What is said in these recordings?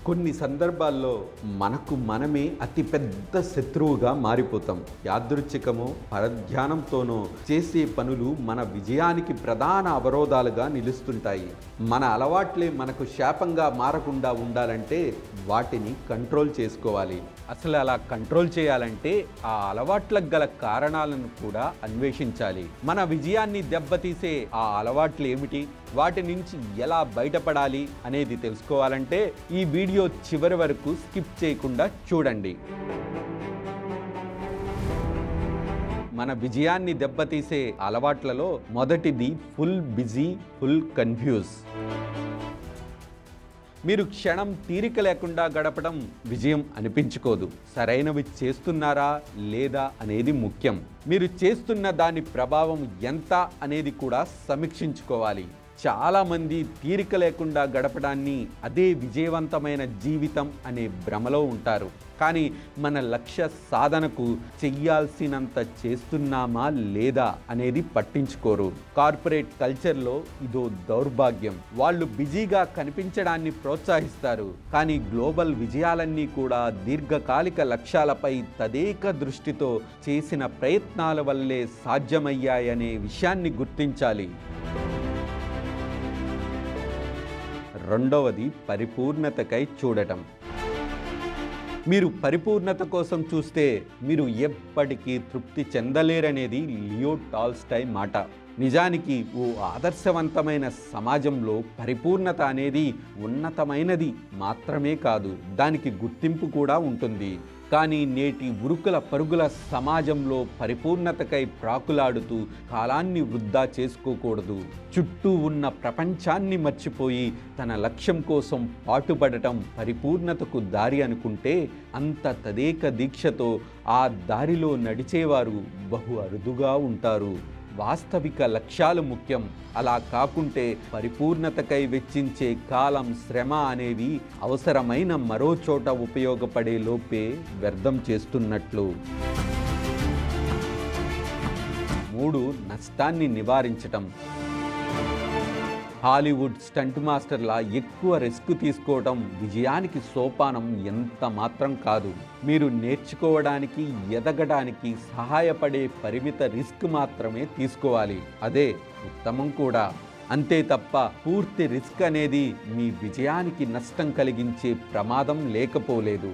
కొన్ని సందర్భాల్లో మనకు మనమే అతిపెద్ద శత్రువుగా మారిపోతాం. యాదృచ్ఛికమో పరధ్యానంతోనో చేసే పనులు మన విజయానికి ప్రధాన అవరోధాలుగా నిలుస్తుంటాయి. మన అలవాట్లే మనకు శాపంగా మారకుండా ఉండాలంటే వాటిని కంట్రోల్ చేసుకోవాలి. అసలు అలా కంట్రోల్ చేయాలంటే ఆ అలవాట్లకు గల కారణాలను కూడా అన్వేషించాలి. మన విజయాన్ని దెబ్బతీసే ఆ అలవాట్లు ఏమిటి, వాటి నుంచి ఎలా బయటపడాలి అనేది తెలుసుకోవాలంటే ఈ వీడియో చివరి వరకు స్కిప్ చేయకుండా చూడండి. మన విజయాన్ని దెబ్బతీసే అలవాట్లలో మొదటిది ఫుల్ బిజీ, ఫుల్ కన్ఫ్యూజ్. మీరు క్షణం తీరిక లేకుండా గడపడం విజయం అనిపించుకోదు. సరైనవి చేస్తున్నారా లేదా అనేది ముఖ్యం. మీరు చేస్తున్న దాని ప్రభావం ఎంత అనేది కూడా సమీక్షించుకోవాలి. చాలామంది తీరిక లేకుండా గడపడాన్ని అదే విజయవంతమైన జీవితం అనే భ్రమలో ఉంటారు. కానీ మన లక్ష్య సాధనకు చెయ్యాల్సినంత చేస్తున్నామా లేదా అనేది పట్టించుకోరు. కార్పొరేట్ కల్చర్లో ఇదో దౌర్భాగ్యం. వాళ్ళు బిజీగా కనిపించడాన్ని ప్రోత్సహిస్తారు, కానీ గ్లోబల్ విజయాలన్నీ కూడా దీర్ఘకాలిక లక్ష్యాలపై తదేక దృష్టితో చేసిన ప్రయత్నాల వల్లే సాధ్యమయ్యాయనే విషయాన్ని గుర్తించాలి. రెండవది పరిపూర్ణతకై చూడటం. మీరు పరిపూర్ణత కోసం చూస్తే మీరు ఎప్పటికీ తృప్తి చెందలేరనేది లియో టాల్స్టాయ్ మాట. నిజానికి ఓ ఆదర్శవంతమైన సమాజంలో పరిపూర్ణత అనేది ఉన్నతమైనది మాత్రమే కాదు, దానికి గుర్తింపు కూడా ఉంటుంది. కానీ నేటి ఉరుకుల పరుగుల సమాజంలో పరిపూర్ణతకై ప్రాకులాడుతూ కాలాన్ని వృధా చేసుకోకూడదు. చుట్టూ ఉన్న ప్రపంచాన్ని మర్చిపోయి తన లక్ష్యం కోసం పాటుపడటం పరిపూర్ణతకు దారి అనుకుంటే అంత తదేక దీక్షతో ఆ దారిలో నడిచేవారు బహు అరుదుగా ఉంటారు. వాస్తవిక లక్ష్యాలు ముఖ్యం. అలా కాకుంటే పరిపూర్ణతకై వెచ్చించే కాలం, శ్రమ అనేవి అవసరమైన మరో చోట ఉపయోగపడే లోపే వ్యర్థం చేస్తున్నట్లు. 3. నష్టాన్ని నివారించటం. హాలీవుడ్ స్టంట్ మాస్టర్లా ఎక్కువ రిస్క్ తీసుకోవడం విజయానికి సోపానం ఎంత మాత్రం కాదు. మీరు నేర్చుకోవడానికి, ఎదగడానికి సహాయపడే పరిమిత రిస్క్ మాత్రమే తీసుకోవాలి. అదే ఉత్తమం కూడా. అంతే తప్ప పూర్తి రిస్క్ అనేది మీ విజయానికి నష్టం కలిగించే ప్రమాదం లేకపోలేదు.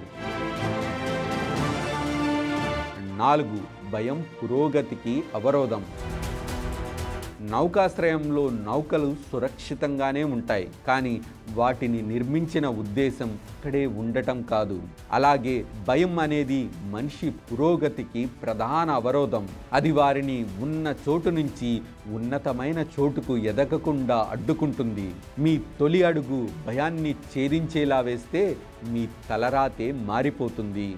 4. భయం పురోగతికి అవరోధం. నౌకాశ్రయంలో నౌకలు సురక్షితంగానే ఉంటాయి, కానీ వాటిని నిర్మించిన ఉద్దేశం అక్కడే ఉండటం కాదు. అలాగే భయం అనేది మనిషి పురోగతికి ప్రధాన అవరోధం. అది వారిని ఉన్న చోటు నుంచి ఉన్నతమైన చోటుకు ఎదగకుండా అడ్డుకుంటుంది. మీ తొలి అడుగు భయాన్ని ఛేదించేలా వేస్తే మీ తలరాతే మారిపోతుంది.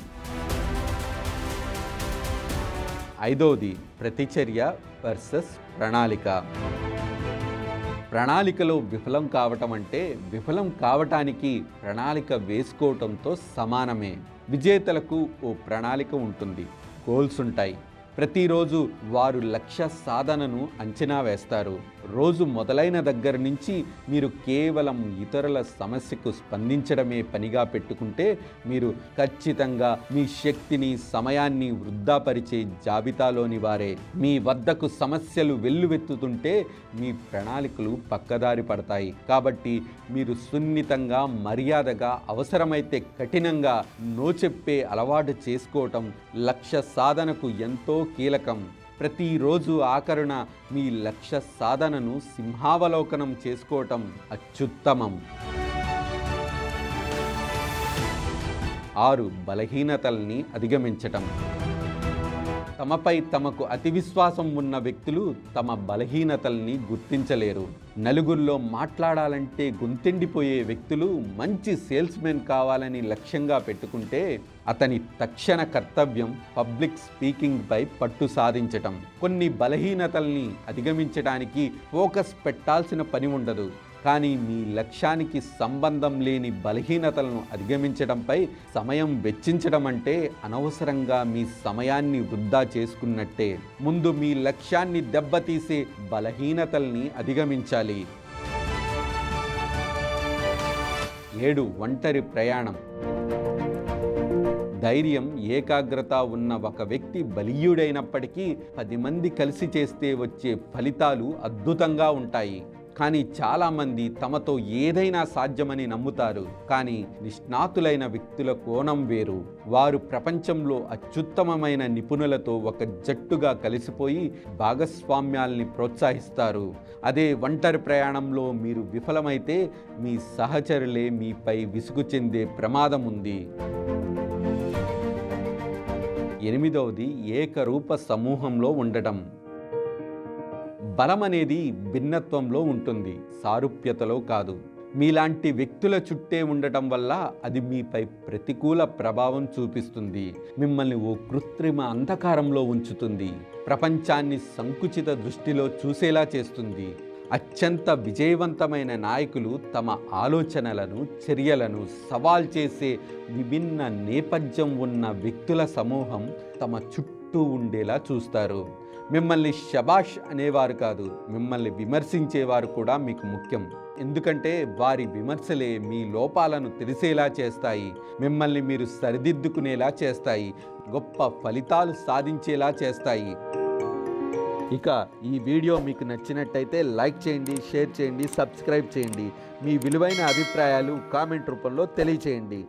5. ప్రతిచర్య వర్సెస్ ప్రణాళిక. ప్రణాళికలో విఫలం కావటం అంటే విఫలం కావటానికి ప్రణాళిక వేసుకోవటంతో సమానమే. విజేతలకు ఓ ప్రణాళిక ఉంటుంది, గోల్స్ ఉంటాయి. ప్రతిరోజు వారు లక్ష్య సాధనను అంచనా వేస్తారు. రోజు మొదలైన దగ్గర నుంచి మీరు కేవలం ఇతరుల సమస్యకు స్పందించడమే పనిగా పెట్టుకుంటే మీరు ఖచ్చితంగా మీ శక్తిని, సమయాన్ని వృధాపరిచే జాబితాలోని వారే. మీ వద్దకు సమస్యలు వెల్లువెత్తుతుంటే మీ ప్రణాళికలు పక్కదారి పడతాయి. కాబట్టి మీరు సున్నితంగా, మర్యాదగా, అవసరమైతే కఠినంగా నో చెప్పే అలవాటు చేసుకోవటం లక్ష్య సాధనకు ఎంతో కీలకం. ప్రతిరోజు ఆఖరున మీ లక్ష్య సాధనను సింహావలోకనం చేసుకోవటం అత్యుత్తమం. 6. బలహీనతల్ని అధిగమించటం. తమపై తమకు అతి విశ్వాసం ఉన్న వ్యక్తులు తమ బలహీనతల్ని గుర్తించలేరు. నలుగురిలో మాట్లాడాలంటే గొంతెండిపోయే వ్యక్తులు మంచి సేల్స్మెన్ కావాలని లక్ష్యంగా పెట్టుకుంటే అతని తక్షణ కర్తవ్యం పబ్లిక్ స్పీకింగ్పై పట్టు సాధించటం. కొన్ని బలహీనతల్ని అధిగమించడానికి ఫోకస్ పెట్టాల్సిన పని ఉండదు, కానీ మీ లక్ష్యానికి సంబంధం లేని బలహీనతలను అధిగమించడంపై సమయం వెచ్చించడం అంటే అనవసరంగా మీ సమయాన్ని వృధా చేసుకున్నట్టే. ముందు మీ లక్ష్యాన్ని దెబ్బతీసే బలహీనతల్ని అధిగమించాలి. 7 ఒంటరి ప్రయాణం. ధైర్యం, ఏకాగ్రత ఉన్న ఒక వ్యక్తి బలీయుడైనప్పటికీ 10 మంది కలిసి చేస్తే వచ్చే ఫలితాలు అద్భుతంగా ఉంటాయి. కానీ చాలామంది తమతో ఏదైనా సాధ్యమని నమ్ముతారు. కానీ నిష్ణాతులైన వ్యక్తుల కోణం వేరు. వారు ప్రపంచంలో అత్యుత్తమమైన నిపుణులతో ఒక జట్టుగా కలిసిపోయి భాగస్వామ్యాల్ని ప్రోత్సహిస్తారు. అదే ఒంటరి ప్రయాణంలో మీరు విఫలమైతే మీ సహచరులే మీపై విసుగు చెందే ప్రమాదం ఉంది. 8వది ఏకరూప సమూహంలో ఉండటం. బలం అనేది భిన్నత్వంలో ఉంటుంది, సారూప్యతలో కాదు. మీలాంటి వ్యక్తుల చుట్టే ఉండటం వల్ల అది మీపై ప్రతికూల ప్రభావం చూపిస్తుంది. మిమ్మల్ని ఓ కృత్రిమ అంధకారంలో ఉంచుతుంది. ప్రపంచాన్ని సంకుచిత దృష్టిలో చూసేలా చేస్తుంది. అత్యంత విజయవంతమైన నాయకులు తమ ఆలోచనలను, చర్యలను సవాల్ చేసే విభిన్న నేపథ్యం ఉన్న వ్యక్తుల సమూహం తమ చుట్టూ ఉండేలా చూస్తారు. మిమ్మల్ని శబాష్ అనేవారు కాదు, మిమ్మల్ని విమర్శించేవారు కూడా మీకు ముఖ్యం. ఎందుకంటే వారి విమర్శలే మీ లోపాలను తెలిసేలా చేస్తాయి, మిమ్మల్ని మీరు సరిదిద్దుకునేలా చేస్తాయి, గొప్ప ఫలితాలు సాధించేలా చేస్తాయి. ఇక ఈ వీడియో మీకు నచ్చినట్టయితే లైక్ చేయండి, షేర్ చేయండి, సబ్స్క్రైబ్ చేయండి. మీ విలువైన అభిప్రాయాలు కామెంట్ రూపంలో తెలియచేయండి.